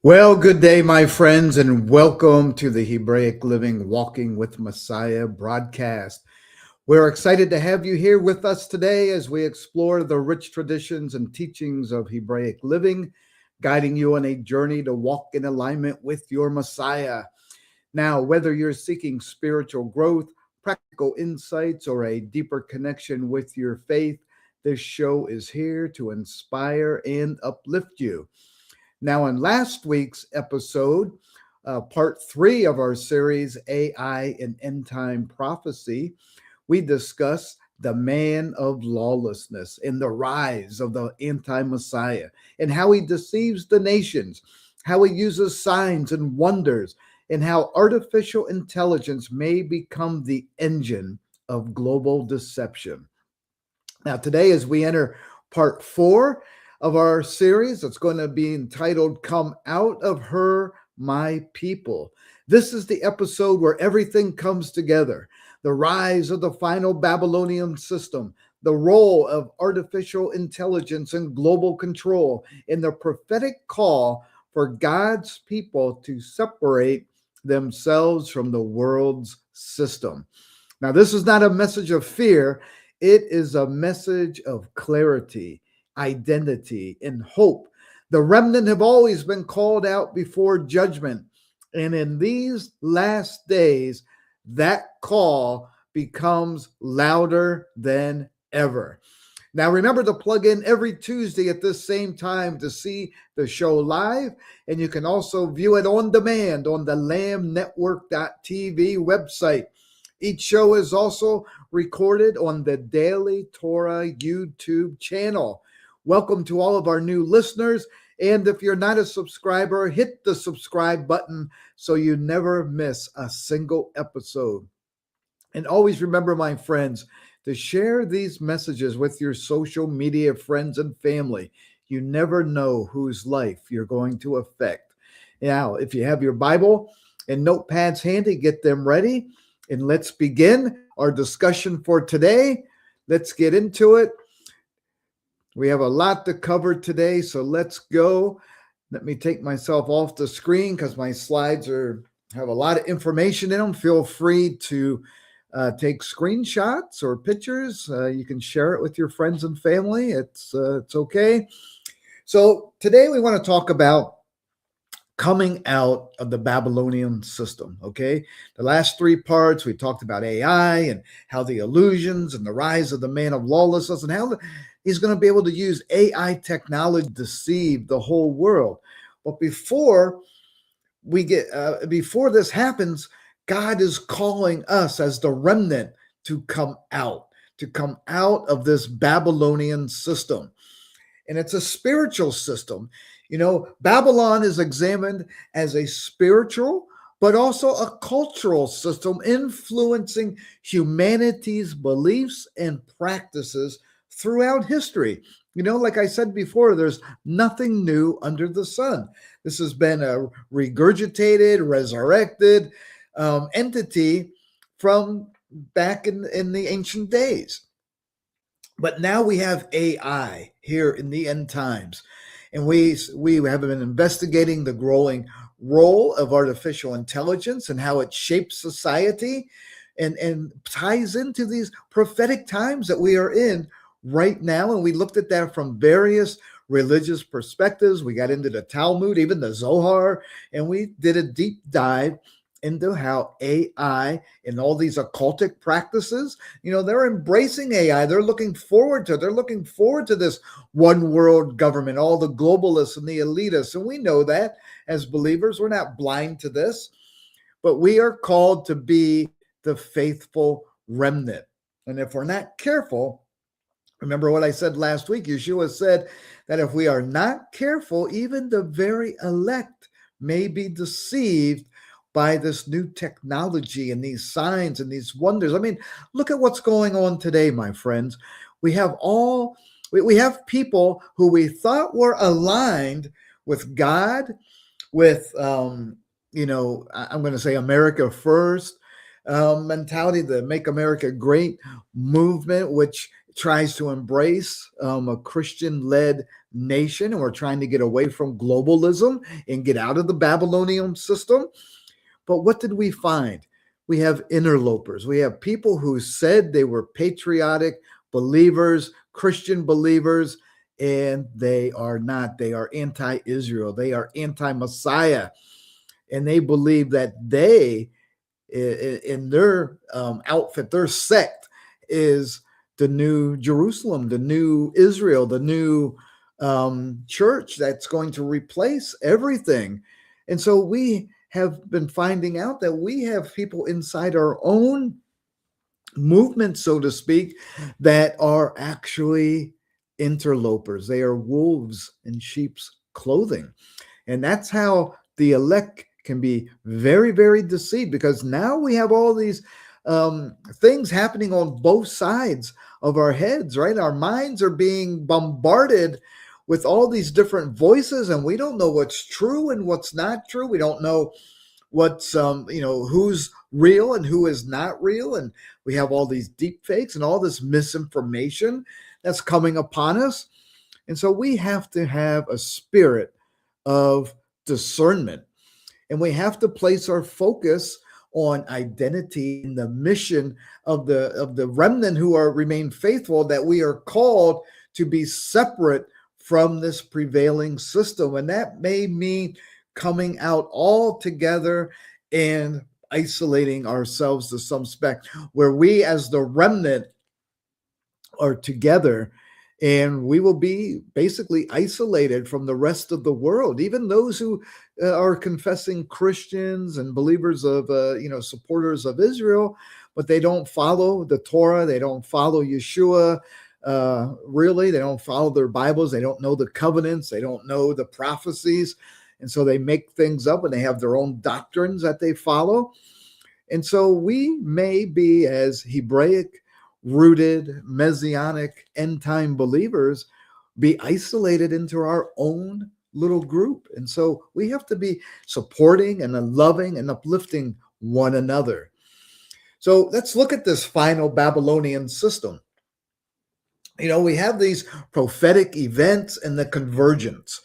Well, good day, my friends, and welcome to the Hebraic Living Walking with Messiah broadcast. We're excited to have you here with us today as we explore the rich traditions and teachings of Hebraic living, guiding you on a journey to walk in alignment with your Messiah. Now, whether you're seeking spiritual growth, practical insights, or a deeper connection with your faith, this show is here to inspire and uplift you. Now, in last week's episode, part 3 of our series, AI and End Time Prophecy, we discussed the man of lawlessness and the rise of the anti-Messiah and how he deceives the nations, how he uses signs and wonders, and how artificial intelligence may become the engine of global deception. Now, today, as we enter part 4 of our series, it's going to be entitled, Come Out of Her, My People. This is the episode where everything comes together. The rise of the final Babylonian system, the role of artificial intelligence and global control, and the prophetic call for God's people to separate themselves from the world's system. Now, this is not a message of fear. It is a message of clarity, identity, and hope. The remnant have always been called out before judgment. And in these last days, that call becomes louder than ever. Now, remember to plug in every Tuesday at this same time to see the show live. And you can also view it on demand on the lambnetwork.tv website. Each show is also recorded on the Daily Torah YouTube channel. Welcome to all of our new listeners. And if you're not a subscriber, hit the subscribe button so you never miss a single episode. And always remember, my friends, to share these messages with your social media friends and family. You never know whose life you're going to affect. Now, if you have your Bible and notepads handy, get them ready. And let's begin our discussion for today. Let's get into it. We have a lot to cover today, so let's go. Let me take myself off the screen because my slides have a lot of information in them. Feel free to take screenshots or pictures. You can share it with your friends and family. It's okay. So today we want to talk about coming out of the Babylonian system, okay? The last 3 parts, we talked about AI and how the illusions and the rise of the man of lawlessness and how he's going to be able to use AI technology to deceive the whole world. But before this happens, God is calling us as the remnant to come out of this Babylonian system. And it's a spiritual system. You know, Babylon is examined as a spiritual, but also a cultural system influencing humanity's beliefs and practices throughout history. You know, like I said before, there's nothing new under the sun. This has been a regurgitated, resurrected entity from back in the ancient days. But now we have AI here in the end times. And we have been investigating the growing role of artificial intelligence and how it shapes society and ties into these prophetic times that we are in right now. And we looked at that from various religious perspectives. We got into the Talmud, even the Zohar, and we did a deep dive into how AI and all these occultic practices, you know, they're embracing AI. They're looking forward to this one world government, all the globalists and the elitists. And we know that as believers, we're not blind to this, but we are called to be the faithful remnant. And if we're not careful, remember what I said last week, Yeshua said that if we are not careful, even the very elect may be deceived by this new technology and these signs and these wonders. I mean, look at what's going on today, my friends. We have people who we thought were aligned with God, with I'm going to say America first mentality, the Make America Great movement, which tries to embrace a Christian-led nation, and we're trying to get away from globalism and get out of the Babylonian system. But what did we find? We have interlopers. We have people who said they were patriotic believers, Christian believers, and they are not. They are anti-Israel. They are anti-Messiah. And they believe that they, in their outfit, their sect, is the new Jerusalem, the new Israel, the new church that's going to replace everything. And so we have been finding out that we have people inside our own movement, so to speak, that are actually interlopers. They are wolves in sheep's clothing. And that's how the elect can be very, very deceived, because now we have all these things happening on both sides of our heads, right? Our minds are being bombarded with all these different voices, and we don't know what's true and what's not true. We don't know what's who's real and who is not real, and we have all these deep fakes and all this misinformation that's coming upon us. And so we have to have a spirit of discernment, and we have to place our focus on identity and the mission of the remnant who remain faithful, that we are called to be separate from this prevailing system. And that may mean coming out all together and isolating ourselves to some spec, where we as the remnant are together, and we will be basically isolated from the rest of the world. Even those who are confessing Christians and believers of, supporters of Israel, but they don't follow the Torah, they don't follow Yeshua, really, they don't follow their Bibles, they don't know the covenants, they don't know the prophecies, and so they make things up and they have their own doctrines that they follow. And so we may be, as Hebraic rooted, messianic, end-time believers, be isolated into our own little group. And so we have to be supporting and loving and uplifting one another. So let's look at this final Babylonian system. We have these prophetic events and the convergence.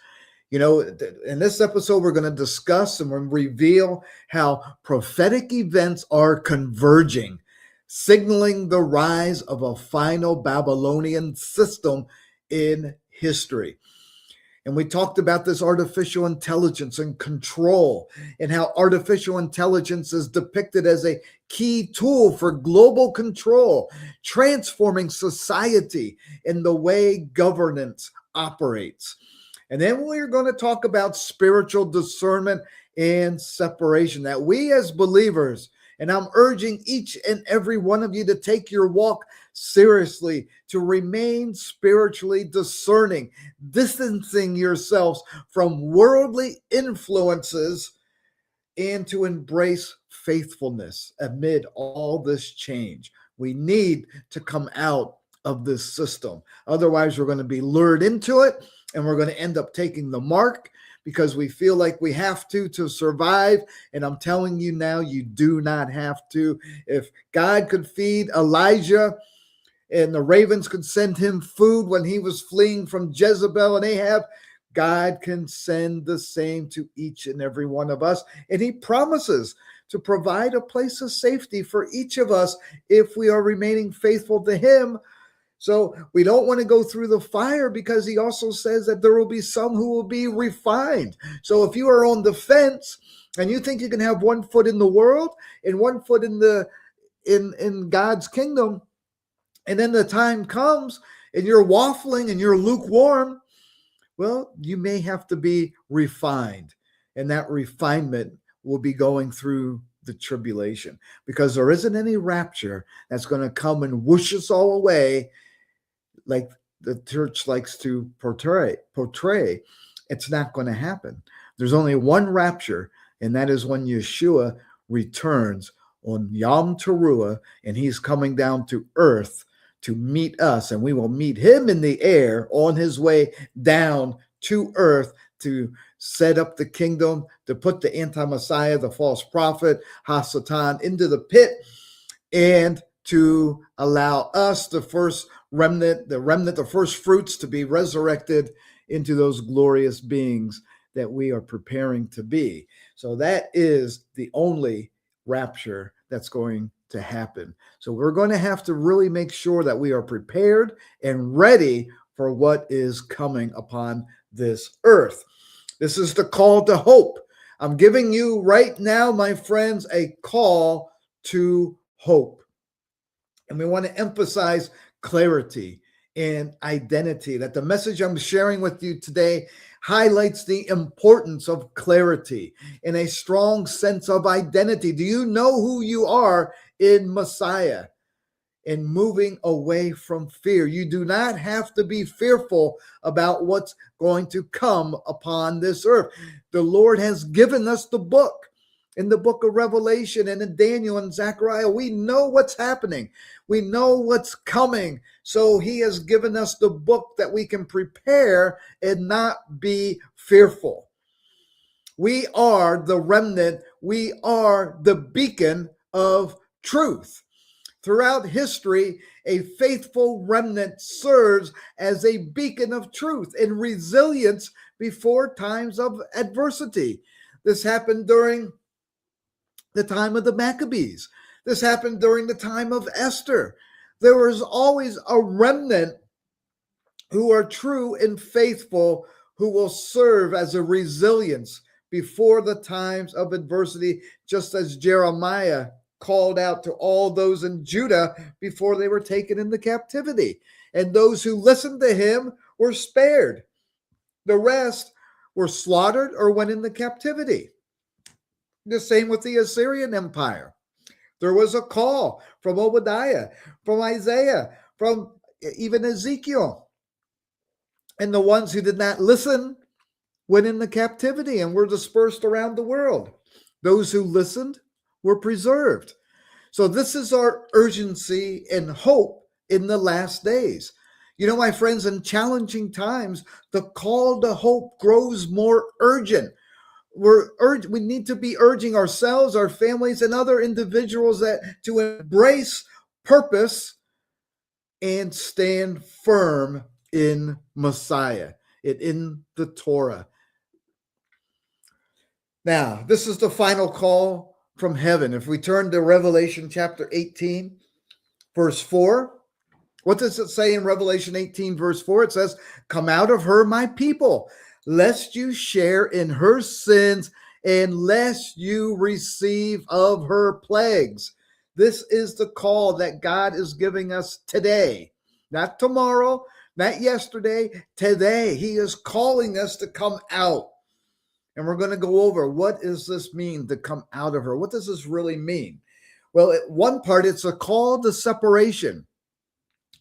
In this episode, we're going to discuss and reveal how prophetic events are converging, signaling the rise of a final Babylonian system in history. And we talked about this artificial intelligence and control, and how artificial intelligence is depicted as a key tool for global control, transforming society in the way governance operates. And then we're going to talk about spiritual discernment and separation, that we as believers, and I'm urging each and every one of you to take your walk seriously, to remain spiritually discerning, distancing yourselves from worldly influences, and to embrace faithfulness amid all this change. We need to come out of this system. Otherwise, we're going to be lured into it, and we're going to end up taking the mark because we feel like we have to survive. And I'm telling you now, you do not have to. If God could feed Elijah and the ravens could send him food when he was fleeing from Jezebel and Ahab, God can send the same to each and every one of us. And he promises to provide a place of safety for each of us if we are remaining faithful to him. So we don't want to go through the fire, because he also says that there will be some who will be refined. So if you are on the fence and you think you can have one foot in the world and one foot in God's kingdom, and then the time comes and you're waffling and you're lukewarm, well, you may have to be refined. And that refinement will be going through the tribulation, because there isn't any rapture that's going to come and whoosh us all away like the church likes to portray. It's not going to happen. There's only one rapture, and that is when Yeshua returns on Yom Teruah, and he's coming down to earth to meet us, and we will meet him in the air on his way down to earth to set up the kingdom, to put the anti-Messiah, the false prophet, Hasatan, into the pit, and to allow us, the first remnant, the first fruits, to be resurrected into those glorious beings that we are preparing to be. So that is the only rapture that's going to happen. So we're going to have to really make sure that we are prepared and ready for what is coming upon this earth. This is the call to hope. I'm giving you right now, my friends, a call to hope. And we want to emphasize clarity and identity, that the message I'm sharing with you today highlights the importance of clarity and a strong sense of identity. Do you know who you are in Messiah? And moving away from fear. You do not have to be fearful about what's going to come upon this earth. The Lord has given us the book. In the book of Revelation and in Daniel and Zechariah, we know what's happening. We know what's coming. So he has given us the book that we can prepare and not be fearful. We are the remnant. We are the beacon of truth. Throughout history, a faithful remnant serves as a beacon of truth and resilience before times of adversity. This happened during the time of the Maccabees. This happened during the time of Esther. There was always a remnant who are true and faithful, who will serve as a resilience before the times of adversity, just as Jeremiah called out to all those in Judah before they were taken into captivity. And those who listened to him were spared. The rest were slaughtered or went into captivity. The same with the Assyrian Empire. There was a call from Obadiah, from Isaiah, from even Ezekiel. And the ones who did not listen went into captivity and were dispersed around the world. Those who listened were preserved. So this is our urgency and hope in the last days. You know, my friends, in challenging times, the call to hope grows more urgent. We need to be urging ourselves, our families, and other individuals to embrace purpose and stand firm in Messiah, in the Torah. Now, this is the final call from heaven. If we turn to Revelation chapter 18, verse 4, what does it say in Revelation 18, verse 4? It says, "Come out of her, my people, lest you share in her sins, and lest you receive of her plagues." This is the call that God is giving us today, not tomorrow, not yesterday, today. He is calling us to come out. And we're going to go over, what does this mean to come out of her? What does this really mean? Well, one part, it's a call to separation.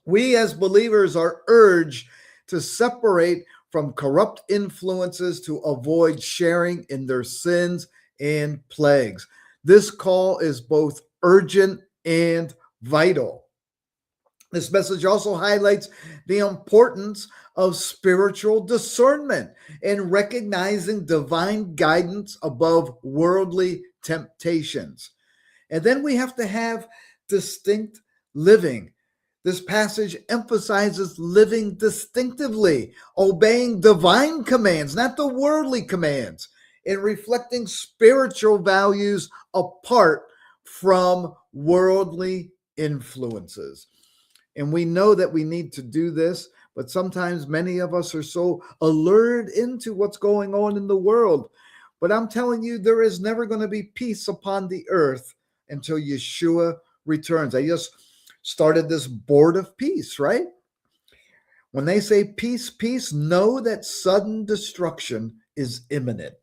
We as believers are urged to separate from corrupt influences to avoid sharing in their sins and plagues. This call is both urgent and vital. This message also highlights the importance of spiritual discernment and recognizing divine guidance above worldly temptations. And then we have to have distinct living. This passage emphasizes living distinctively, obeying divine commands, not the worldly commands, and reflecting spiritual values apart from worldly influences. And we know that we need to do this, but sometimes many of us are so allured into what's going on in the world. But I'm telling you, there is never going to be peace upon the earth until Yeshua returns. I just started this board of peace, right? When they say peace, peace, know that sudden destruction is imminent,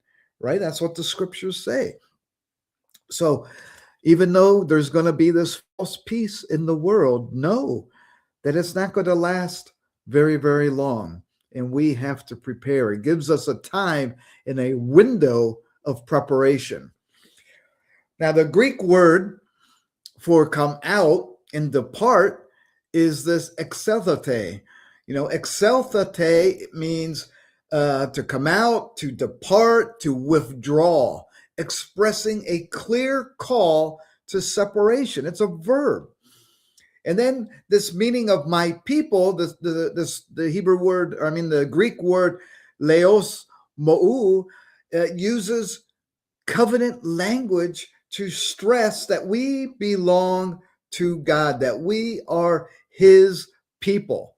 right? That's what the scriptures say. So Even though there's going to be this false peace in the world, know that it's not going to last very, very long. And we have to prepare. It gives us a time and a window of preparation. Now, the Greek word for come out and depart is this exelthate. Exelthate means to come out, to depart, to withdraw, expressing a clear call to separation. It's a verb. And then this meaning of my people, the Hebrew word, the Greek word leos mou, uses covenant language to stress that we belong to God, that we are his people.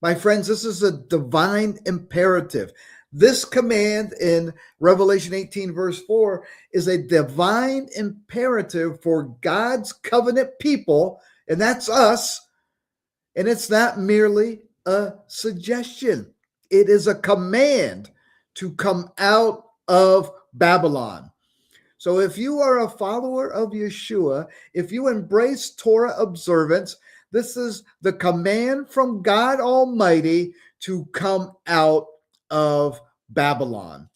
My friends, this is a divine imperative. This command in Revelation 18, verse 4, is a divine imperative for God's covenant people, and that's us. And it's not merely a suggestion, it is a command to come out of Babylon. So if you are a follower of Yeshua, if you embrace Torah observance, this is the command from God Almighty to come out of Babylon.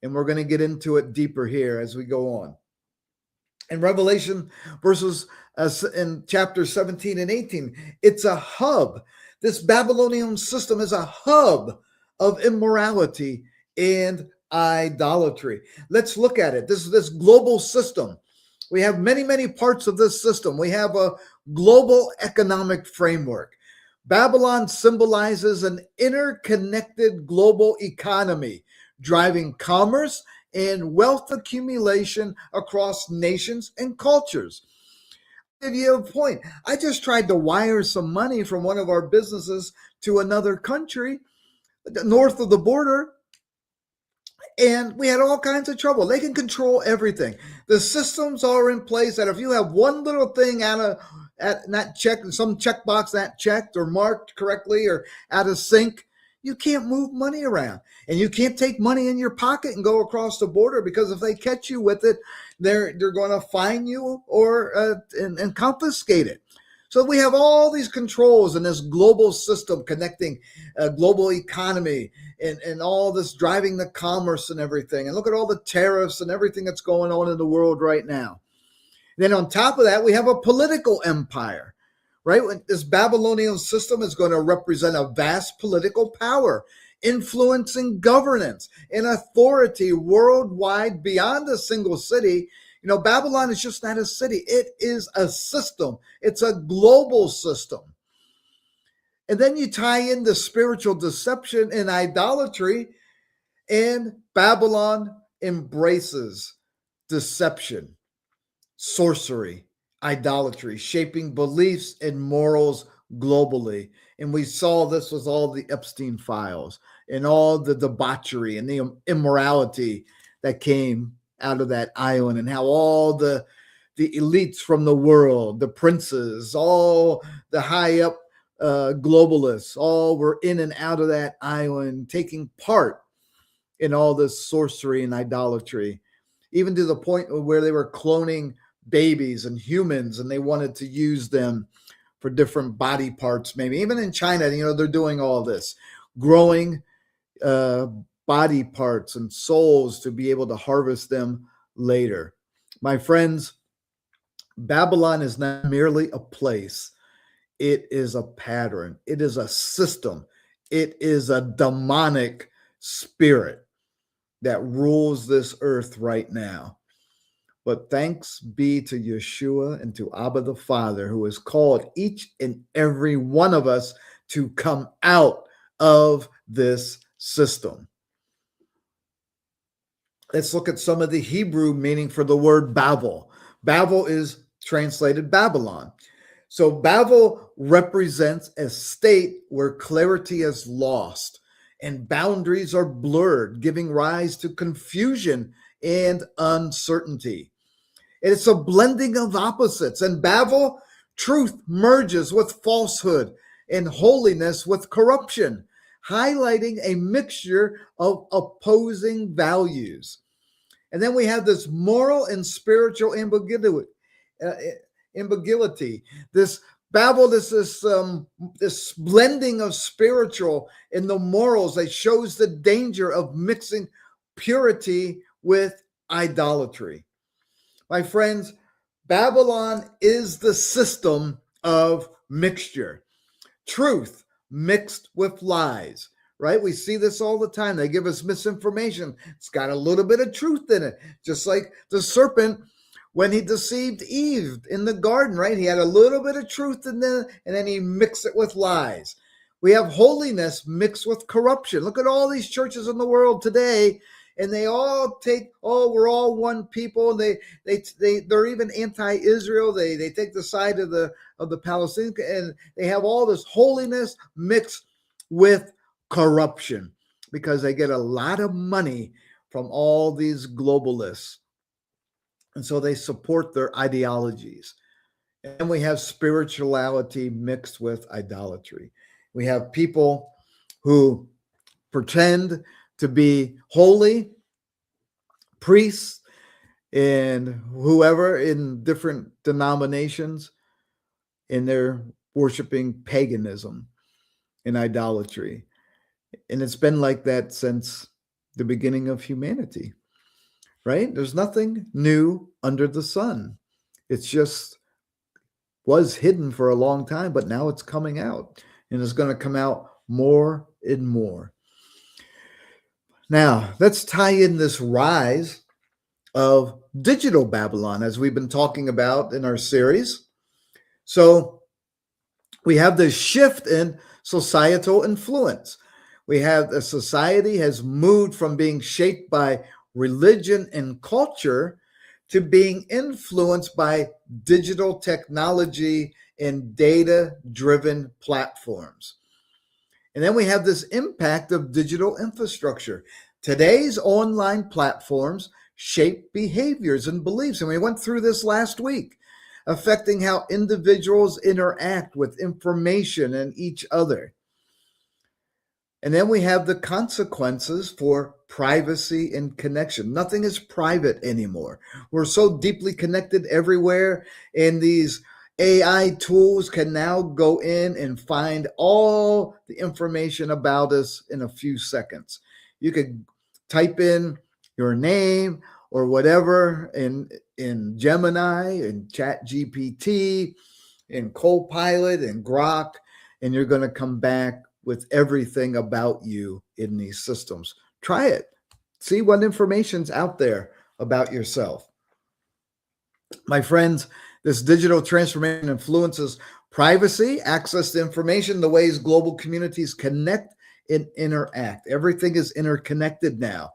And we're going to get into it deeper here as we go on. In Revelation verses in chapter 17 and 18, it's a hub. This Babylonian system is a hub of immorality and idolatry. Let's look at it. This global system. We have many, many parts of this system. We have a global economic framework. Babylon symbolizes an interconnected global economy, driving commerce and wealth accumulation across nations and cultures. I'll give you a point. I just tried to wire some money from one of our businesses to another country north of the border, and we had all kinds of trouble. They can control everything. The systems are in place that if you have one little thing not checked, some checkbox not checked or marked correctly or out of sync, you can't move money around. And you can't take money in your pocket and go across the border, because if they catch you with it, they're going to fine you or and confiscate it. So we have all these controls in this global system connecting a global economy and all this driving the commerce and everything. And look at all the tariffs and everything that's going on in the world right now. Then on top of that, we have a political empire, right? This Babylonian system is going to represent a vast political power, influencing governance and authority worldwide beyond a single city. Babylon is just not a city. It is a system. It's a global system. And then you tie in the spiritual deception and idolatry, and Babylon embraces deception, sorcery, idolatry, shaping beliefs and morals globally. And we saw this with all the Epstein files and all the debauchery and the immorality that came out of that island, and how all the elites from the world, the princes, all the high up globalists, all were in and out of that island, taking part in all this sorcery and idolatry, even to the point where they were cloning babies and humans, and they wanted to use them for different body parts. Maybe even in China, they're doing all this, growing body parts and souls to be able to harvest them later. My friends, Babylon is not merely a place. It is a pattern. It is a system. It is a demonic spirit that rules this earth right now. But thanks be to Yeshua and to Abba the Father, who has called each and every one of us to come out of this system. Let's look at some of the Hebrew meaning for the word Babel. Babel is translated Babylon. So Babel represents a state where clarity is lost and boundaries are blurred, giving rise to confusion and uncertainty. It's a blending of opposites. In Babel, truth merges with falsehood and holiness with corruption, highlighting a mixture of opposing values. And then we have this moral and spiritual uh, ambiguity. This Babel is this blending of spiritual and the morals that shows the danger of mixing purity with idolatry. My friends, Babylon is the system of mixture. Truth mixed with lies, right? We see this all the time. They give us misinformation. It's got a little bit of truth in it, just like the serpent when he deceived Eve in the garden, right? He had a little bit of truth in there, and then he mixed it with lies. We have holiness mixed with corruption. Look at all these churches in the world today, and they all take, oh, we're all one people. They're even anti-Israel. They take the side of the Palestinians, and they have all this holiness mixed with corruption because they get a lot of money from all these globalists. And so they support their ideologies. And we have spirituality mixed with idolatry. We have people who pretend to be holy, priests, and whoever in different denominations, and they're worshiping paganism and idolatry. And it's been like that since the beginning of humanity, right? There's nothing new under the sun. It's just was hidden for a long time, but now it's coming out, and it's going to come out more and more. Now, let's tie in this rise of digital Babylon, as we've been talking about in our series. So we have this shift in societal influence. We have the society has moved from being shaped by religion and culture to being influenced by digital technology and data-driven platforms. And then we have this impact of digital infrastructure. Today's online platforms shape behaviors and beliefs. And we went through this last week, affecting how individuals interact with information and each other. And then we have the consequences for privacy and connection. Nothing is private anymore. We're so deeply connected everywhere, and these AI tools can now go in and find all the information about us in a few seconds. You could type in your name or whatever in Gemini, in ChatGPT, in Copilot, and Grok, and you're going to come back with everything about you in these systems. Try it. See what information's out there about yourself. My friends, this digital transformation influences privacy, access to information, the ways global communities connect and interact. Everything is interconnected now.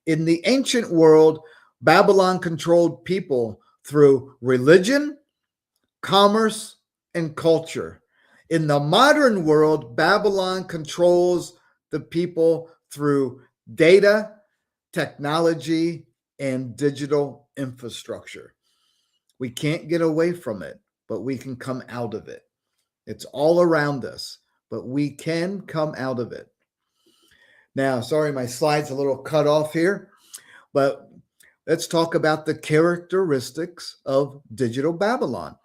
In the ancient world, Babylon controlled people through religion, commerce, and culture. In the modern world, Babylon controls the people through data, technology, and digital infrastructure. We can't get away from it, but we can come out of it. It's all around us, but we can come out of it. Now, sorry, my slide's a little cut off here, but let's talk about the characteristics of digital Babylon.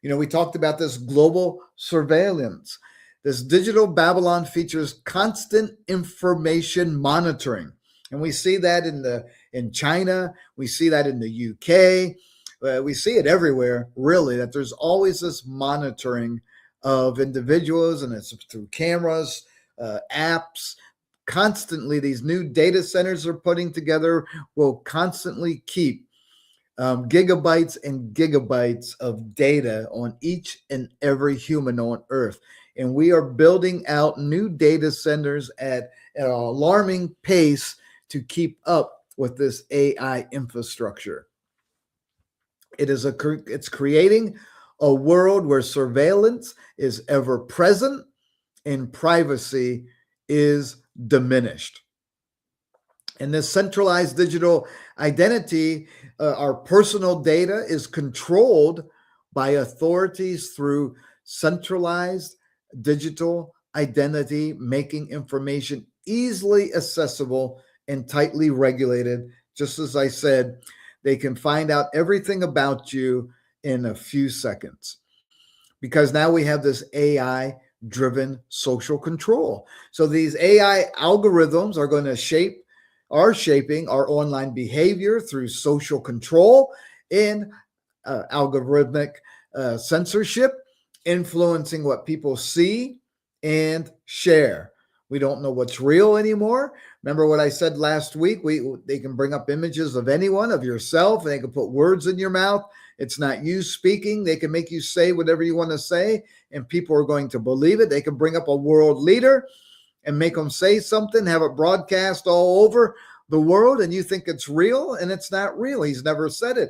You know, we talked about this global surveillance. This digital Babylon features constant information monitoring. And we see that in China. We see that in the UK. We see it everywhere, really, that there's always this monitoring of individuals, and it's through cameras, apps. Constantly, these new data centers are putting together will constantly keep gigabytes and gigabytes of data on each and every human on Earth. And we are building out new data centers at an alarming pace to keep up with this AI infrastructure. It's creating a world where surveillance is ever present and privacy is diminished. In this centralized digital identity, our personal data is controlled by authorities through centralized digital identity, making information easily accessible and tightly regulated, Just as I said, they can find out everything about you in a few seconds, because now we have this AI driven social control. So these AI algorithms are going to shaping our online behavior through social control and algorithmic censorship, influencing what people see and share. We don't know what's real anymore. Remember what I said last week? They can bring up images of anyone, of yourself, and they can put words in your mouth. It's not you speaking. They can make you say whatever you want to say, and people are going to believe it. They can bring up a world leader and make them say something, have it broadcast all over the world, and you think it's real, and it's not real. He's never said it.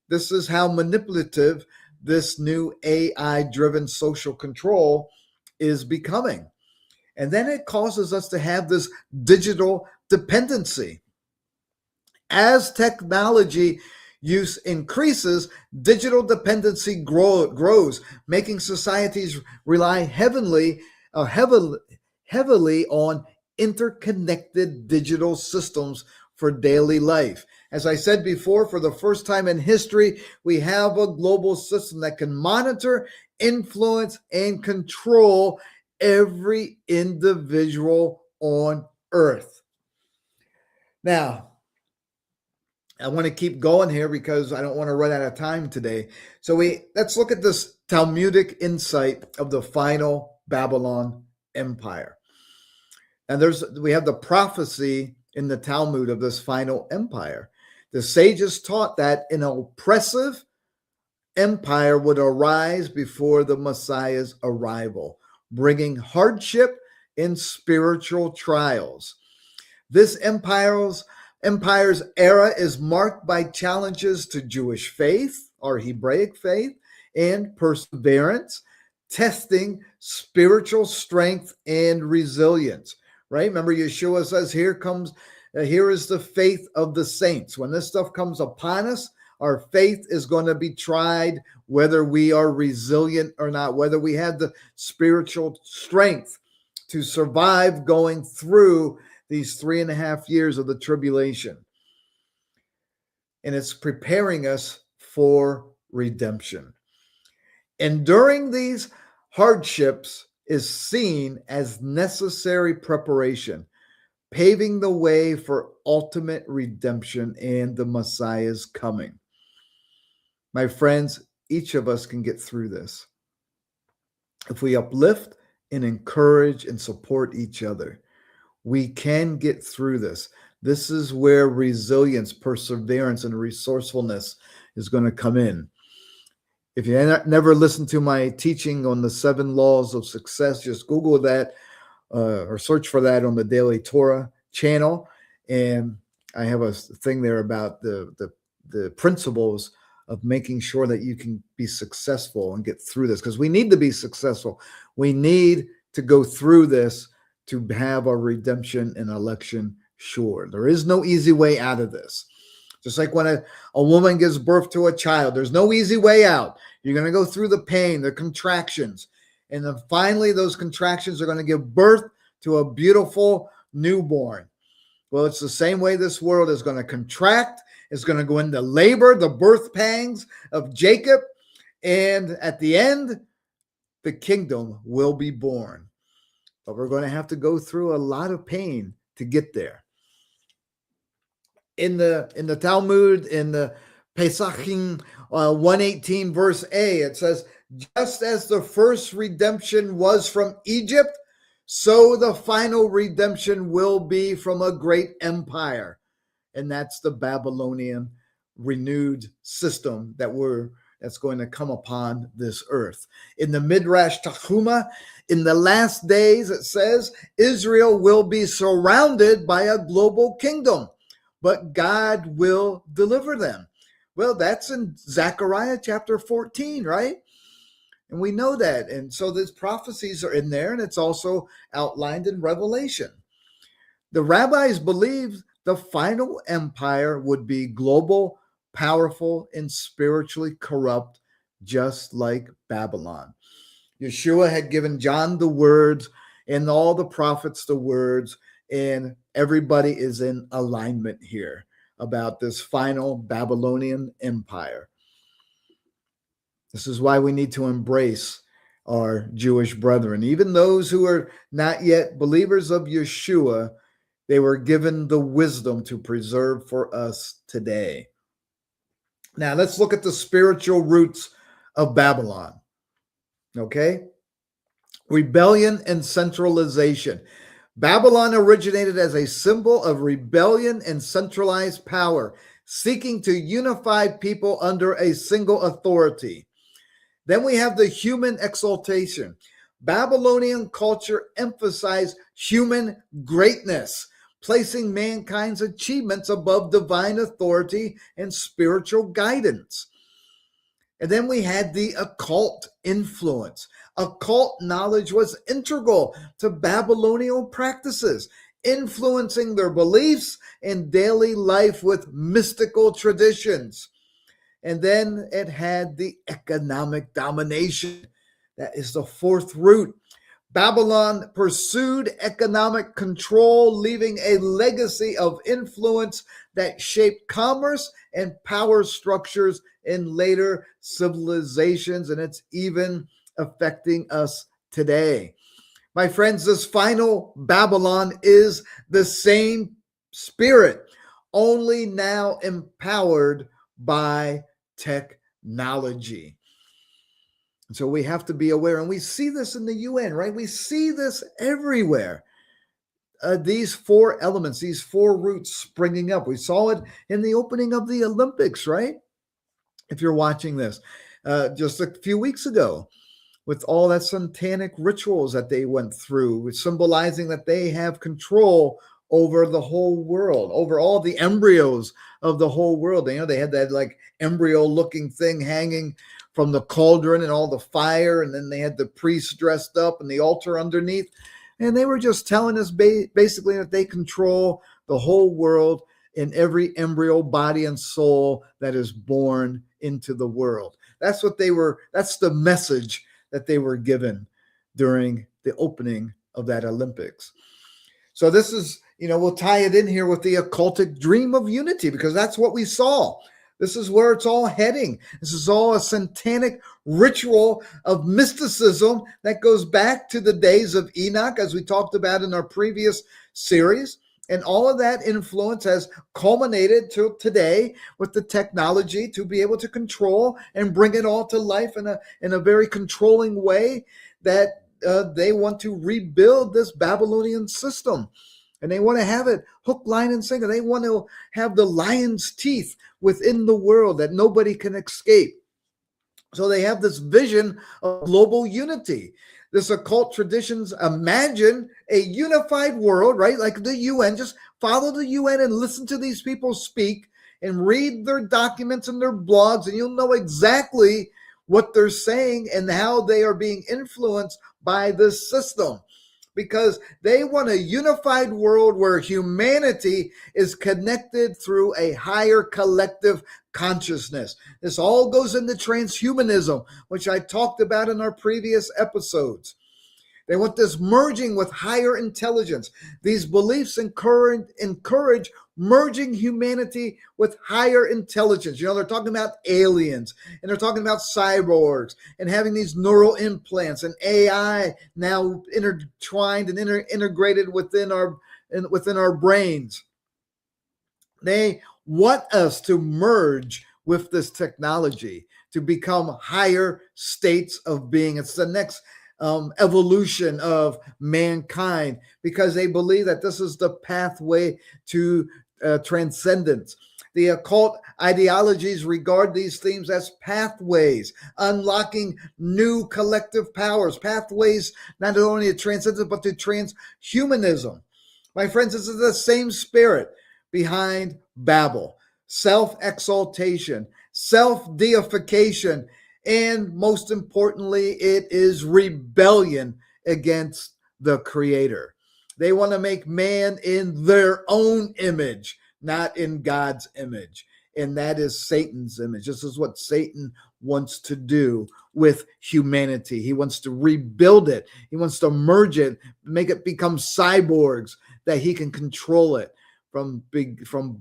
This is how manipulative this new AI-driven social control is becoming. And then it causes us to have this digital dependency. As technology use increases, digital dependency grows, making societies rely heavily on interconnected digital systems for daily life. As I said before, for the first time in history, we have a global system that can monitor, influence, and control every individual on Earth. Now, I want to keep going here because I don't want to run out of time today. So let's look at this Talmudic insight of the final Babylon Empire. And we have the prophecy in the Talmud of this final empire. The sages taught that an oppressive empire would arise before the Messiah's arrival, bringing hardship and spiritual trials. This empire's era is marked by challenges to Jewish faith, our Hebraic faith, and perseverance, testing spiritual strength and resilience. Right? Remember, Yeshua says, here is the faith of the saints. When this stuff comes upon us, our faith is going to be tried, whether we are resilient or not, whether we have the spiritual strength to survive going through these 3.5 years of the tribulation. And it's preparing us for redemption. Enduring these hardships is seen as necessary preparation, paving the way for ultimate redemption and the Messiah's coming. My friends, each of us can get through this if we uplift and encourage and support each other. We can get through this. This is where resilience, perseverance, and resourcefulness is going to come in. If you never listened to my teaching on the 7 laws of success, just Google that or search for that on the Daily Torah channel. And I have a thing there about the principles of making sure that you can be successful and get through this, because we need to be successful. We need to go through this to have our redemption and election sure. There is no easy way out of this. Just like when a woman gives birth to a child, there's no easy way out. You're going to go through the pain, the contractions, and then finally those contractions are going to give birth to a beautiful newborn. Well, it's the same way this world is going to contract. It's going to go into labor, the birth pangs of Jacob, and at the end, the kingdom will be born. But we're going to have to go through a lot of pain to get there. In the Talmud, in the Pesachim 118 verse A, it says, just as the first redemption was from Egypt, so the final redemption will be from a great empire. And that's the Babylonian renewed system that's going to come upon this earth. In the Midrash Tanhuma, in the last days, it says, Israel will be surrounded by a global kingdom, but God will deliver them. Well, that's in Zechariah chapter 14, right? And we know that. And so these prophecies are in there, and it's also outlined in Revelation. The rabbis believed the final empire would be global, powerful, and spiritually corrupt, just like Babylon. Yeshua had given John the words and all the prophets the words, and everybody is in alignment here. about this final Babylonian empire. This is why we need to embrace our Jewish brethren. Even those who are not yet believers of Yeshua, they were given the wisdom to preserve for us today. Now, let's look at the spiritual roots of Babylon. Okay? Rebellion and centralization. Babylon originated as a symbol of rebellion and centralized power, seeking to unify people under a single authority. Then we have the human exaltation. Babylonian culture emphasized human greatness, placing mankind's achievements above divine authority and spiritual guidance. And then we had the occult influence. Occult knowledge was integral to Babylonian practices, influencing their beliefs and daily life with mystical traditions. And then it had the economic domination. That is the fourth root. Babylon pursued economic control, leaving a legacy of influence that shaped commerce and power structures in later civilizations, and it's even affecting us today. My friends, this final Babylon is the same spirit, only now empowered by technology. So we have to be aware, and we see this in the UN, right? We see this everywhere. These four elements, these four roots springing up. We saw it in the opening of the Olympics, right? If you're watching this, just a few weeks ago, with all that satanic rituals that they went through, symbolizing that they have control over the whole world, over all the embryos of the whole world. You know, they had that like embryo-looking thing hanging from the cauldron and all the fire, and then they had the priests dressed up and the altar underneath. And they were just telling us basically that they control the whole world in every embryo, body, and soul that is born into the world. That's the message that they were given during the opening of that Olympics. So this is, we'll tie it in here with the occultic dream of unity, because that's what we saw. This is where it's all heading. This is all a satanic ritual of mysticism that goes back to the days of Enoch, as we talked about in our previous series. And all of that influence has culminated to today with the technology to be able to control and bring it all to life in a very controlling way, that they want to rebuild this Babylonian system. And they want to have it hook, line, and sinker. They want to have the lion's teeth within the world that nobody can escape. So they have this vision of global unity. This occult traditions imagine a unified world, right? Like the UN. Just follow the UN and listen to these people speak and read their documents and their blogs, and you'll know exactly what they're saying and how they are being influenced by this system. Because they want a unified world where humanity is connected through a higher collective consciousness. This all goes into transhumanism, which I talked about in our previous episodes. They want this merging with higher intelligence. These beliefs encourage merging humanity with higher intelligence. They're talking about aliens, and they're talking about cyborgs, and having these neural implants and AI now intertwined and integrated within our brains. They want us to merge with this technology to become higher states of being. It's the next evolution of mankind, because they believe that this is the pathway to transcendence. The occult ideologies regard these themes as pathways, unlocking new collective powers, pathways not only to transcendence, but to transhumanism. My friends, this is the same spirit behind Babel: self-exaltation, self-deification, and most importantly, it is rebellion against the Creator. They want to make man in their own image, not in God's image. And that is Satan's image. This is what Satan wants to do with humanity. He wants to rebuild it. He wants to merge it, make it become cyborgs, that he can control it from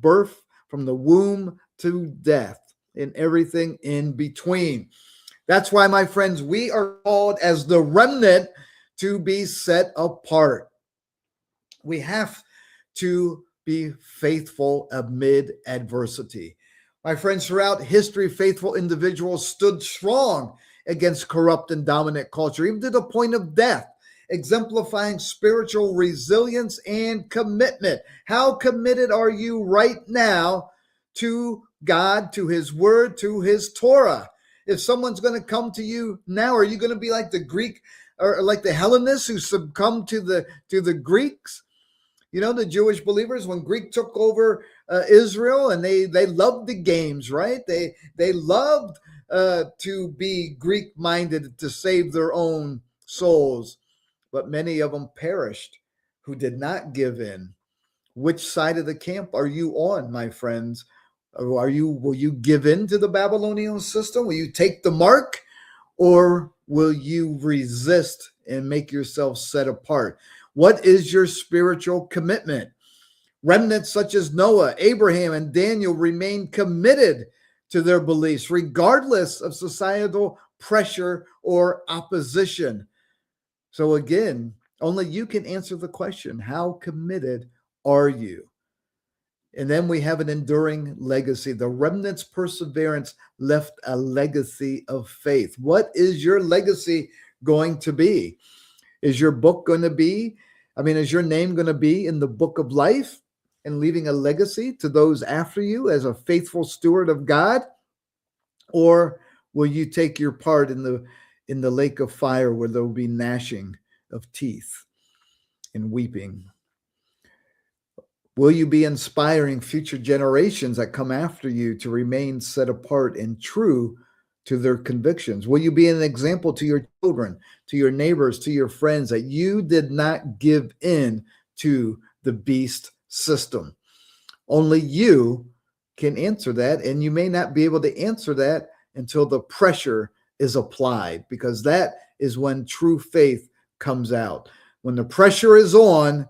birth, from the womb to death, and everything in between. That's why, my friends, we are called as the remnant to be set apart. We have to be faithful amid adversity. My friends, throughout history, faithful individuals stood strong against corrupt and dominant culture, even to the point of death, exemplifying spiritual resilience and commitment. How committed are you right now to God, to His Word, to His Torah? If someone's going to come to you now, are you going to be like the Greek or like the Hellenists who succumbed to the Greeks? You know, the Jewish believers, when Greek took over Israel, and they loved the games, right? They loved to be Greek-minded to save their own souls. But many of them perished who did not give in. Which side of the camp are you on, my friends? Will you give in to the Babylonian system? Will you take the mark? Or will you resist and make yourself set apart? What is your spiritual commitment? Remnants such as Noah, Abraham, and Daniel remained committed to their beliefs, regardless of societal pressure or opposition. So again, only you can answer the question, how committed are you? And then we have an enduring legacy. The remnant's perseverance left a legacy of faith. What is your legacy going to be? Is your book going to be, is your name going to be in the book of life and leaving a legacy to those after you as a faithful steward of God? Or will you take your part in the lake of fire where there will be gnashing of teeth and weeping? Will you be inspiring future generations that come after you to remain set apart and true to their convictions? Will you be an example to your children, to your neighbors, to your friends, that you did not give in to the beast system? Only you can answer that, and you may not be able to answer that until the pressure is applied, because that is when true faith comes out. When the pressure is on,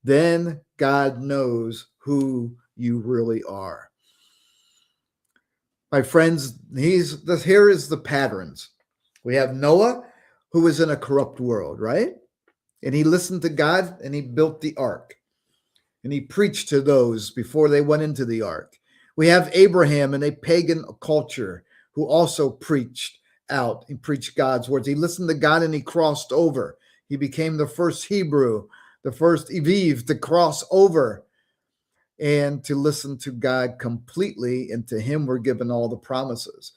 then God knows who you really are. My friends, here is the patterns. We have Noah, who was in a corrupt world, right? And he listened to God, and he built the ark. And he preached to those before they went into the ark. We have Abraham in a pagan culture who also preached out. He preached God's words. He listened to God, and he crossed over. He became the first Hebrew, the first Eviv to cross over and to listen to God completely, and to him were given all the promises.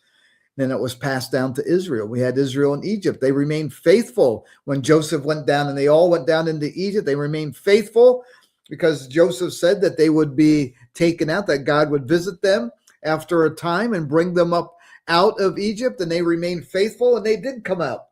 Then it was passed down to Israel. We had Israel in Egypt. They remained faithful when Joseph went down, and they all went down into Egypt. They remained faithful because Joseph said that they would be taken out, that God would visit them after a time and bring them up out of Egypt, and they remained faithful, and they did come out.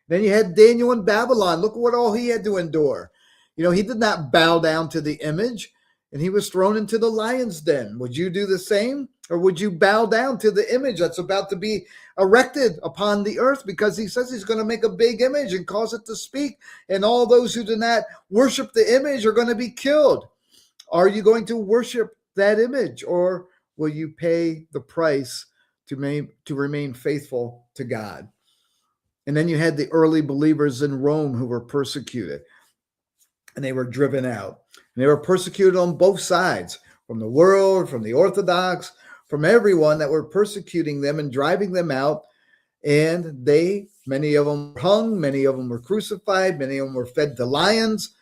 Then you had Daniel in Babylon. Look at what all he had to endure. He did not bow down to the image, and he was thrown into the lion's den. Would you do the same? Or would you bow down to the image that's about to be erected upon the earth? Because he says he's going to make a big image and cause it to speak, and all those who do not worship the image are going to be killed. Are you going to worship that image, or will you pay the price to remain faithful to God? And then you had the early believers in Rome who were persecuted, and they were driven out. And they were persecuted on both sides, from the world, from the Orthodox, from everyone that were persecuting them and driving them out. And many of them were hung, many of them were crucified, many of them were fed to lions,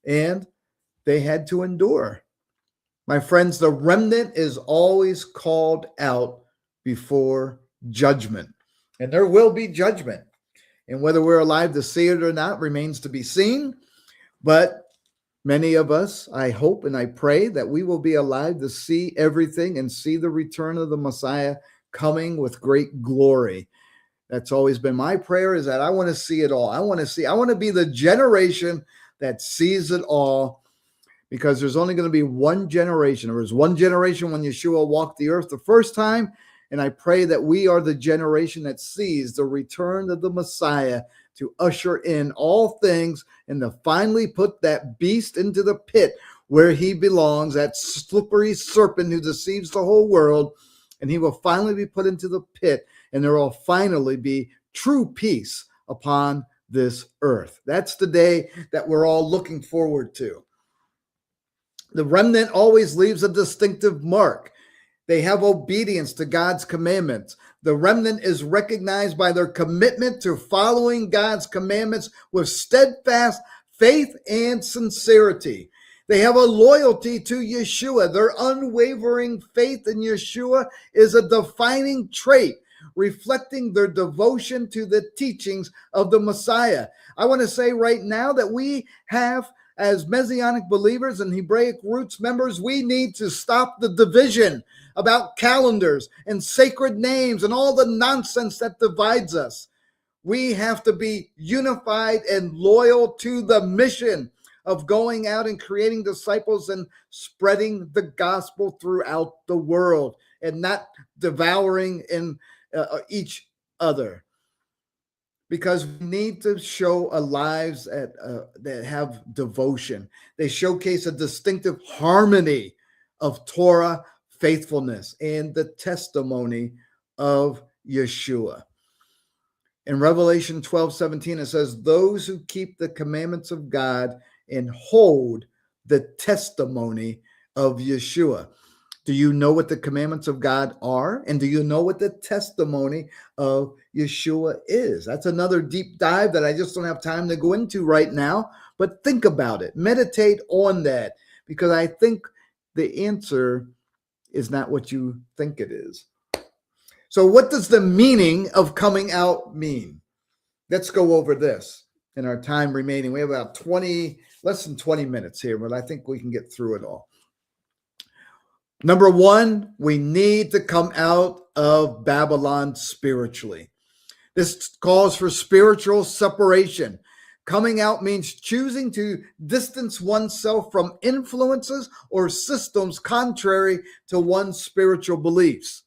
and they had to endure. My friends, the remnant is always called out before judgment, and there will be judgment. And whether we're alive to see it or not remains to be seen. But many of us, I hope and I pray that we will be alive to see everything and see the return of the Messiah coming with great glory. That's always been my prayer, is that I want to see it all. I want to be the generation that sees it all, because there's only going to be one generation. There was one generation when Yeshua walked the earth the first time. And I pray that we are the generation that sees the return of the Messiah to usher in all things and to finally put that beast into the pit where he belongs, that slippery serpent who deceives the whole world, and he will finally be put into the pit, and there will finally be true peace upon this earth. That's the day that we're all looking forward to. The remnant always leaves a distinctive mark. They have obedience to God's commandments. The remnant is recognized by their commitment to following God's commandments with steadfast faith and sincerity. They have a loyalty to Yeshua. Their unwavering faith in Yeshua is a defining trait, reflecting their devotion to the teachings of the Messiah. I want to say right now that we have, as Messianic believers and Hebraic roots members, we need to stop the division about calendars and sacred names and all the nonsense that divides us. We have to be unified and loyal to the mission of going out and creating disciples and spreading the gospel throughout the world, and not devouring in each other. Because we need to show lives that have devotion. They showcase a distinctive harmony of Torah faithfulness and the testimony of Yeshua. In Revelation 12:17, it says, those who keep the commandments of God and hold the testimony of Yeshua. Do you know what the commandments of God are? And do you know what the testimony of Yeshua is? That's another deep dive that I just don't have time to go into right now. But think about it. Meditate on that, because I think the answer is not what you think it is. So what does the meaning of coming out mean? Let's go over this in our time remaining. We have about less than 20 minutes here, but I think we can get through it all. Number one, we need to come out of Babylon spiritually. This calls for spiritual separation. Coming out means choosing to distance oneself from influences or systems contrary to one's spiritual beliefs.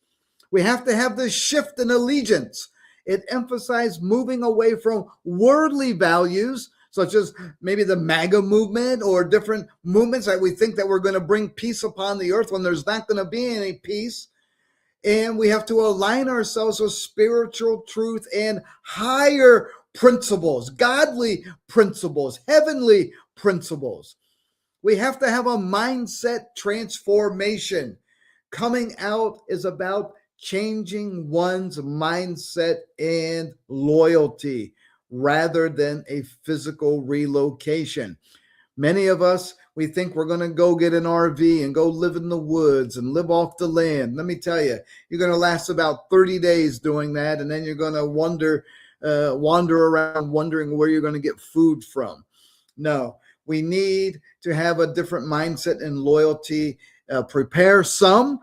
We have to have this shift in allegiance. It emphasized moving away from worldly values, such as maybe the MAGA movement or different movements that we think that we're going to bring peace upon the earth when there's not going to be any peace. And we have to align ourselves with spiritual truth and higher principles, godly principles, heavenly principles. We have to have a mindset transformation. Coming out is about changing one's mindset and loyalty rather than a physical relocation. Many of us, we think we're going to go get an RV and go live in the woods and live off the land. Let me tell you, you're going to last about 30 days doing that, and then you're going to wander around wondering where you're going to get food from. No, we need to have a different mindset and loyalty. Prepare some,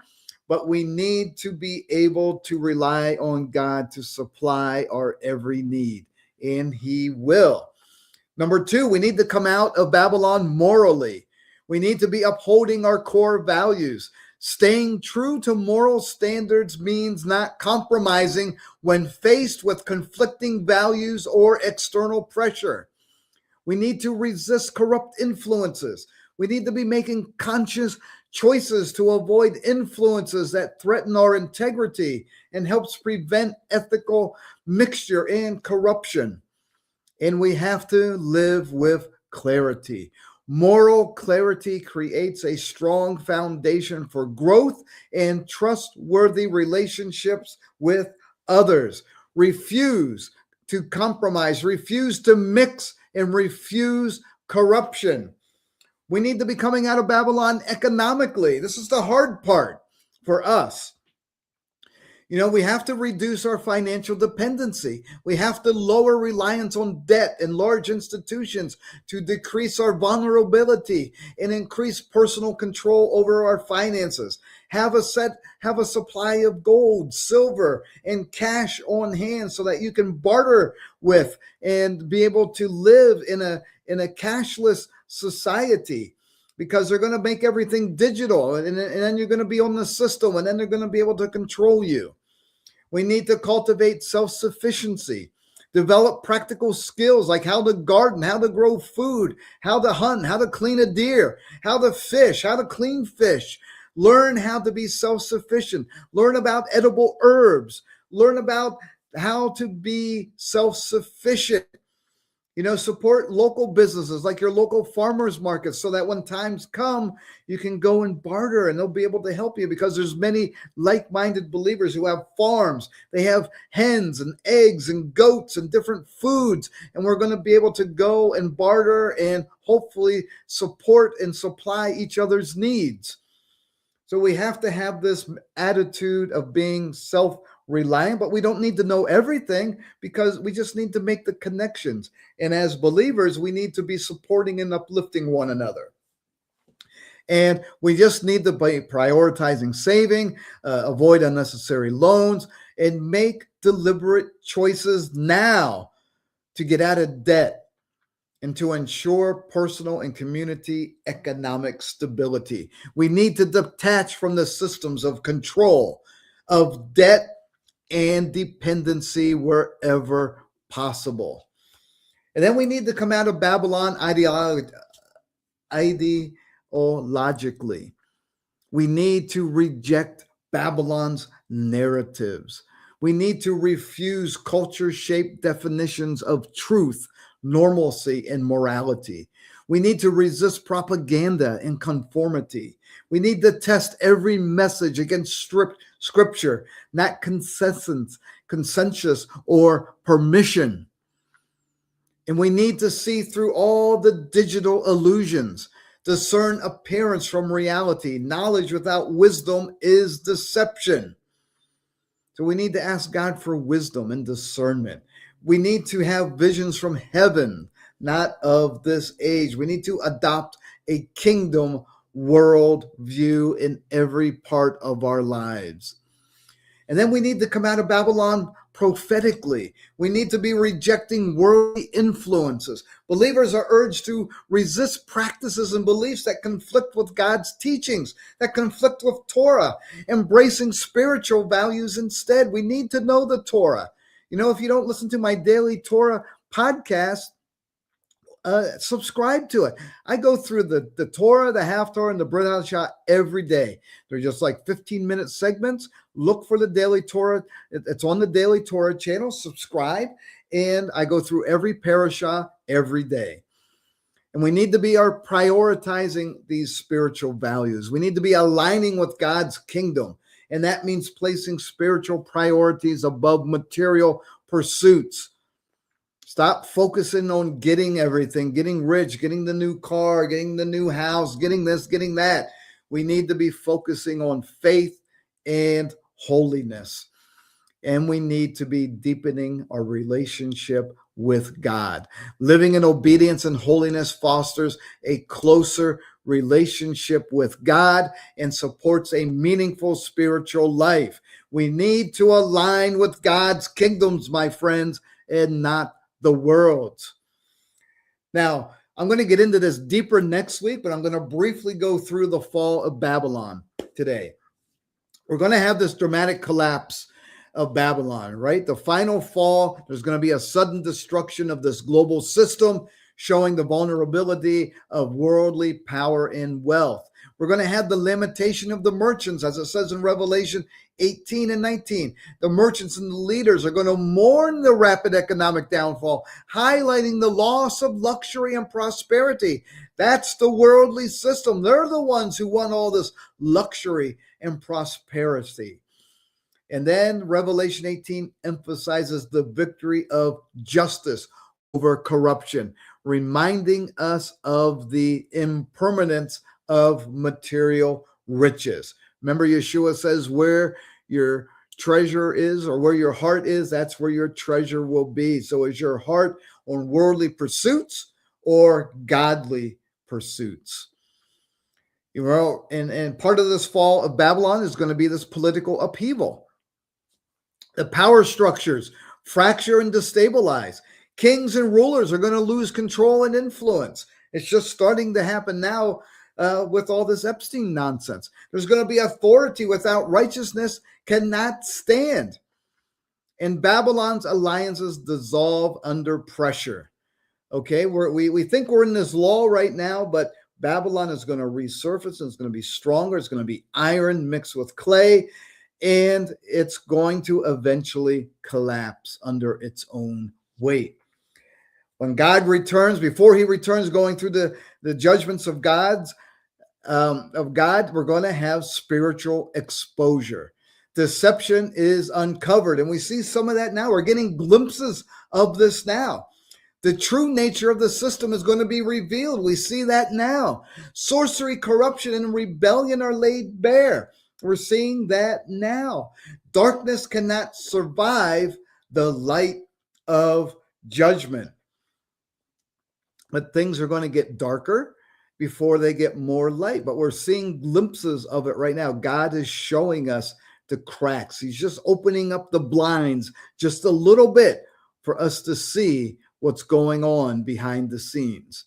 but we need to be able to rely on God to supply our every need, and He will. Number two, we need to come out of Babylon morally. We need to be upholding our core values. Staying true to moral standards means not compromising when faced with conflicting values or external pressure. We need to resist corrupt influences. We need to be making conscious choices to avoid influences that threaten our integrity and helps prevent ethical mixture and corruption. And we have to live with clarity. Moral clarity creates a strong foundation for growth and trustworthy relationships with others. Refuse to compromise, refuse to mix, and refuse corruption. We need to be coming out of Babylon economically. This is the hard part for us. You know, we have to reduce our financial dependency. We have to lower reliance on debt and large institutions to decrease our vulnerability and increase personal control over our finances. Have a supply of gold, silver, and cash on hand so that you can barter with and be able to live in a cashless society. Because they're going to make everything digital, and then you're going to be on the system, and then they're going to be able to control you. We need to cultivate self-sufficiency. Develop practical skills like how to garden, how to grow food, how to hunt, how to clean a deer, how to fish, how to clean fish. Learn how to be self-sufficient. Learn about edible herbs. Learn about how to be self-sufficient. Support local businesses like your local farmers markets so that when times come, you can go and barter and they'll be able to help you because there's many like-minded believers who have farms. They have hens and eggs and goats and different foods, and we're going to be able to go and barter and hopefully support and supply each other's needs. So we have to have this attitude of being self-reliant, but we don't need to know everything because we just need to make the connections. And as believers, we need to be supporting and uplifting one another. And we just need to be prioritizing saving, avoid unnecessary loans, and make deliberate choices now to get out of debt and to ensure personal and community economic stability. We need to detach from the systems of control, of debt, and dependency wherever possible. And then we need to come out of Babylon ideologically. We need to reject Babylon's narratives. We need to refuse culture-shaped definitions of truth, normalcy, and morality. We need to resist propaganda and conformity. We need to test every message against scripture, not consensus or permission. And we need to see through all the digital illusions, discern appearance from reality. Knowledge without wisdom is deception. So we need to ask God for wisdom and discernment. We need to have visions from heaven, not of this age. We need to adopt a kingdom world view in every part of our lives. And then we need to come out of Babylon prophetically. We need to be rejecting worldly influences. Believers are urged to resist practices and beliefs that conflict with God's teachings, that conflict with Torah, embracing spiritual values instead. We need to know the Torah. If you don't listen to my daily Torah podcast, subscribe to it. I go through the Torah, the Haftorah, and the Brit Hadashah every day. They're just like 15-minute segments. Look for the Daily Torah. It's on the Daily Torah channel. Subscribe, and I go through every parashah every day. And we need to be prioritizing these spiritual values. We need to be aligning with God's kingdom. And that means placing spiritual priorities above material pursuits. Stop focusing on getting everything, getting rich, getting the new car, getting the new house, getting this, getting that. We need to be focusing on faith and holiness. And we need to be deepening our relationship with God. Living in obedience and holiness fosters a closer relationship with God and supports a meaningful spiritual life. We need to align with God's kingdoms, my friends, and not the world's. Now, I'm going to get into this deeper next week, but I'm going to briefly go through the fall of Babylon today. We're going to have this dramatic collapse of Babylon, right? The final fall, there's going to be a sudden destruction of this global system, showing the vulnerability of worldly power and wealth. We're going to have the lamentation of the merchants, as it says in Revelation 18 and 19. The merchants and the leaders are going to mourn the rapid economic downfall, highlighting the loss of luxury and prosperity. That's the worldly system. They're the ones who want all this luxury and prosperity. And then Revelation 18 emphasizes the victory of justice over corruption, reminding us of the impermanence of material riches. Remember, Yeshua says, where your treasure is or where your heart is, that's where your treasure will be. So is your heart on worldly pursuits or godly pursuits? And part of this fall of Babylon is going to be this political upheaval. The power structures fracture and destabilize. Kings and rulers are going to lose control and influence. It's just starting to happen now with all this Epstein nonsense. There's going to be authority without righteousness cannot stand. And Babylon's alliances dissolve under pressure. Okay, we think we're in this lull right now, but Babylon is going to resurface and it's going to be stronger. It's going to be iron mixed with clay, and it's going to eventually collapse under its own weight. When God returns, before he returns, going through the judgments of God, we're going to have spiritual exposure. Deception is uncovered, and we see some of that now. We're getting glimpses of this now. The true nature of the system is going to be revealed. We see that now. Sorcery, corruption, and rebellion are laid bare. We're seeing that now. Darkness cannot survive the light of judgment. But things are going to get darker before they get more light. But we're seeing glimpses of it right now. God is showing us the cracks. He's just opening up the blinds just a little bit for us to see what's going on behind the scenes.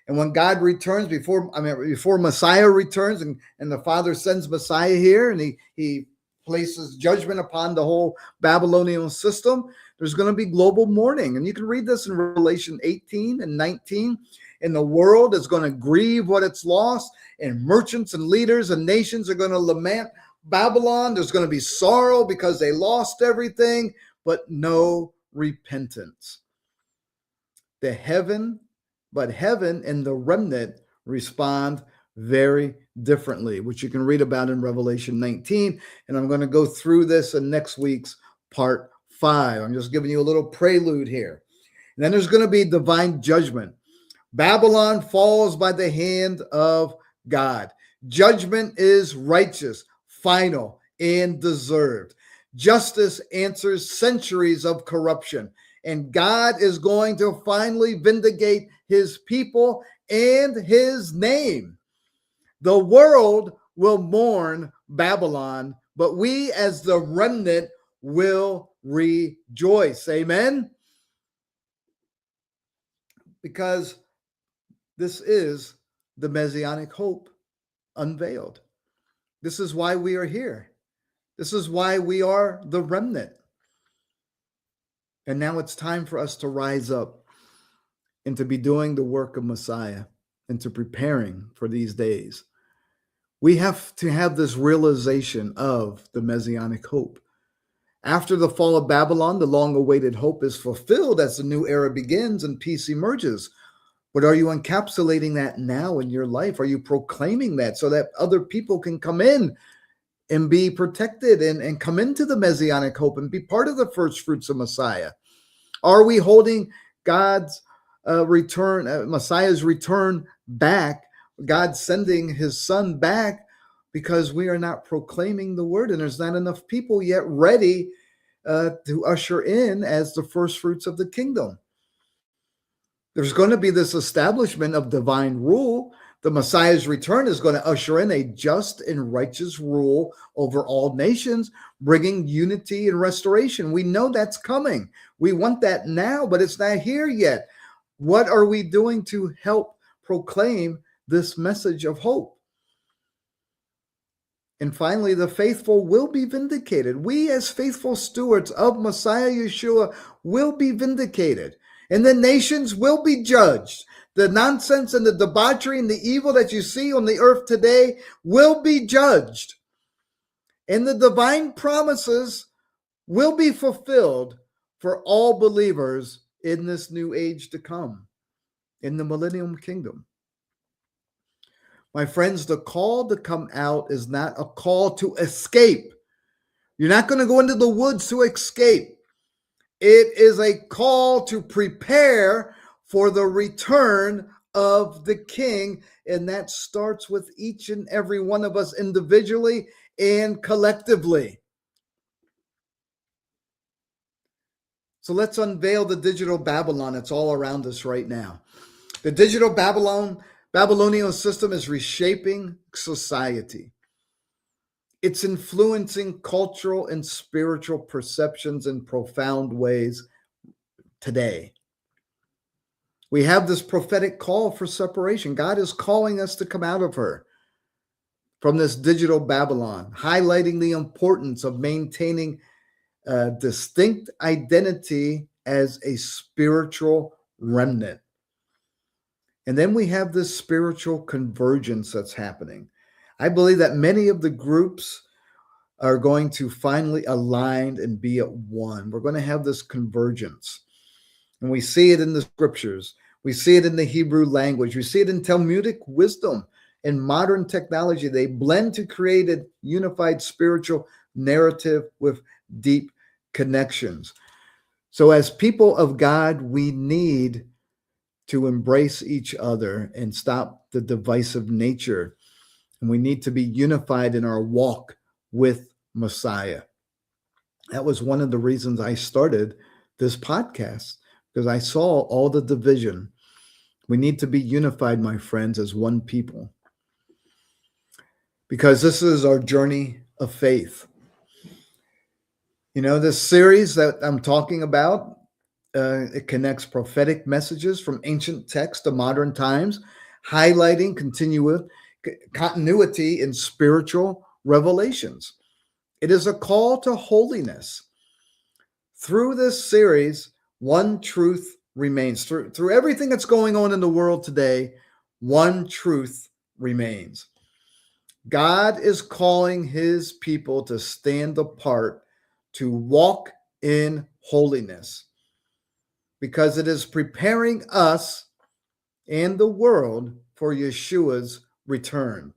And when God returns, before Messiah returns, and the Father sends Messiah here, and he places judgment upon the whole Babylonian system, there's going to be global mourning. And you can read this in Revelation 18 and 19. And the world is going to grieve what it's lost, and merchants and leaders and nations are going to lament Babylon. There's going to be sorrow because they lost everything, but no repentance. Heaven and the remnant respond very differently, which you can read about in Revelation 19. And I'm going to go through this in next week's part 5. I'm just giving you a little prelude here. And then there's going to be divine judgment. Babylon falls by the hand of God. Judgment is righteous, final, and deserved. Justice answers centuries of corruption. And God is going to finally vindicate his people and his name. The world will mourn Babylon, but we as the remnant will rejoice. Amen? Because this is the Messianic hope unveiled. This is why we are here. This is why we are the remnant. And now it's time for us to rise up and to be doing the work of Messiah and to preparing for these days. We have to have this realization of the Messianic hope. After the fall of Babylon, the long-awaited hope is fulfilled as the new era begins and peace emerges. But are you encapsulating that now in your life? Are you proclaiming that so that other people can come in and be protected and come into the Messianic hope and be part of the first fruits of Messiah? Are we holding God's Messiah's return back, God sending his son back because we are not proclaiming the word and there's not enough people yet ready to usher in as the first fruits of the kingdom? There's going to be this establishment of divine rule. The Messiah's return is going to usher in a just and righteous rule over all nations, bringing unity and restoration. We know that's coming. We want that now, but it's not here yet. What are we doing to help proclaim this message of hope? And finally, the faithful will be vindicated. We as faithful stewards of Messiah Yeshua will be vindicated. And the nations will be judged. The nonsense and the debauchery and the evil that you see on the earth today will be judged. And the divine promises will be fulfilled for all believers in this new age to come, in the millennium kingdom. My friends, the call to come out is not a call to escape. You're not going to go into the woods to escape. It is a call to prepare for the return of the King, and that starts with each and every one of us individually and collectively. So let's unveil the digital Babylon that's all around us right now. The digital Babylonian system is reshaping society. It's influencing cultural and spiritual perceptions in profound ways today. We have this prophetic call for separation. God is calling us to come out of her, from this digital Babylon, highlighting the importance of maintaining a distinct identity as a spiritual remnant. And then we have this spiritual convergence that's happening. I believe that many of the groups are going to finally align and be at one. We're going to have this convergence. And we see it in the scriptures. We see it in the Hebrew language. We see it in Talmudic wisdom and modern technology. They blend to create a unified spiritual narrative with deep connections. So as people of God, we need to embrace each other and stop the divisive nature. And we need to be unified in our walk with Messiah. That was one of the reasons I started this podcast, because I saw all the division. We need to be unified, my friends, as one people, because this is our journey of faith. You know, this series that I'm talking about, it connects prophetic messages from ancient texts to modern times, highlighting continuity in spiritual revelations. It is a call to holiness. Through this series, one truth remains. Through everything that's going on in the world today, one truth remains. God is calling his people to stand apart, to walk in holiness, because it is preparing us and the world for Yeshua's return.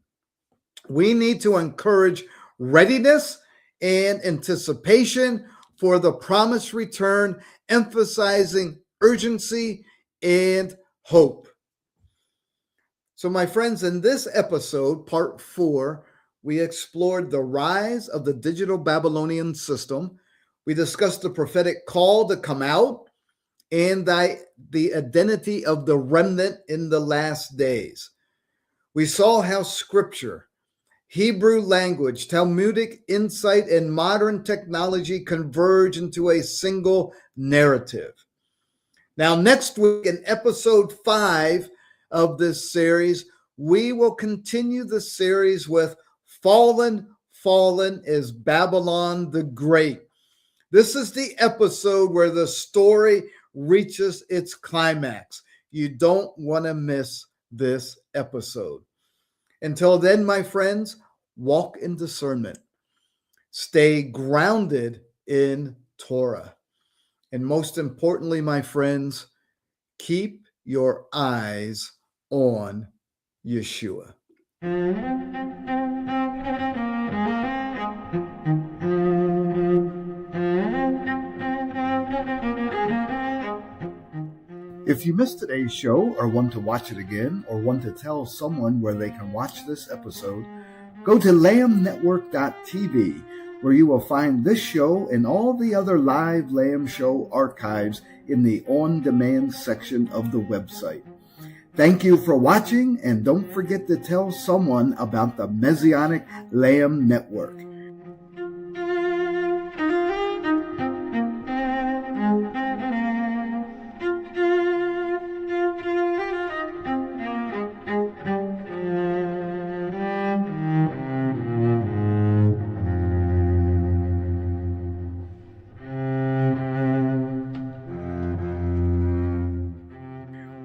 We need to encourage readiness and anticipation for the promised return, emphasizing urgency and hope. So, my friends, in this episode, part 4, we explored the rise of the digital Babylonian system. We discussed the prophetic call to come out and the identity of the remnant in the last days. We saw how scripture, Hebrew language, Talmudic insight, and modern technology converge into a single narrative. Now, next week, in episode 5 of this series, we will continue the series with Fallen is Babylon the Great. This is the episode where the story reaches its climax. You don't want to miss this episode. Until then, my friends, walk in discernment. Stay grounded in Torah. And most importantly, my friends, keep your eyes on Yeshua. If you missed today's show or want to watch it again or want to tell someone where they can watch this episode, go to lambnetwork.tv, where you will find this show and all the other live Lamb Show archives in the on-demand section of the website. Thank you for watching, and don't forget to tell someone about the Messianic Lamb Network.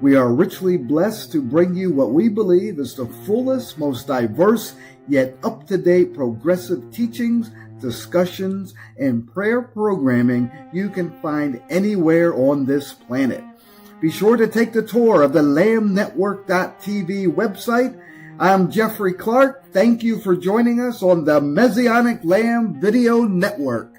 We are richly blessed to bring you what we believe is the fullest, most diverse, yet up-to-date progressive teachings, discussions, and prayer programming you can find anywhere on this planet. Be sure to take the tour of the lambnetwork.tv website. I'm Jeffrey Clark. Thank you for joining us on the Messianic Lamb Video Network.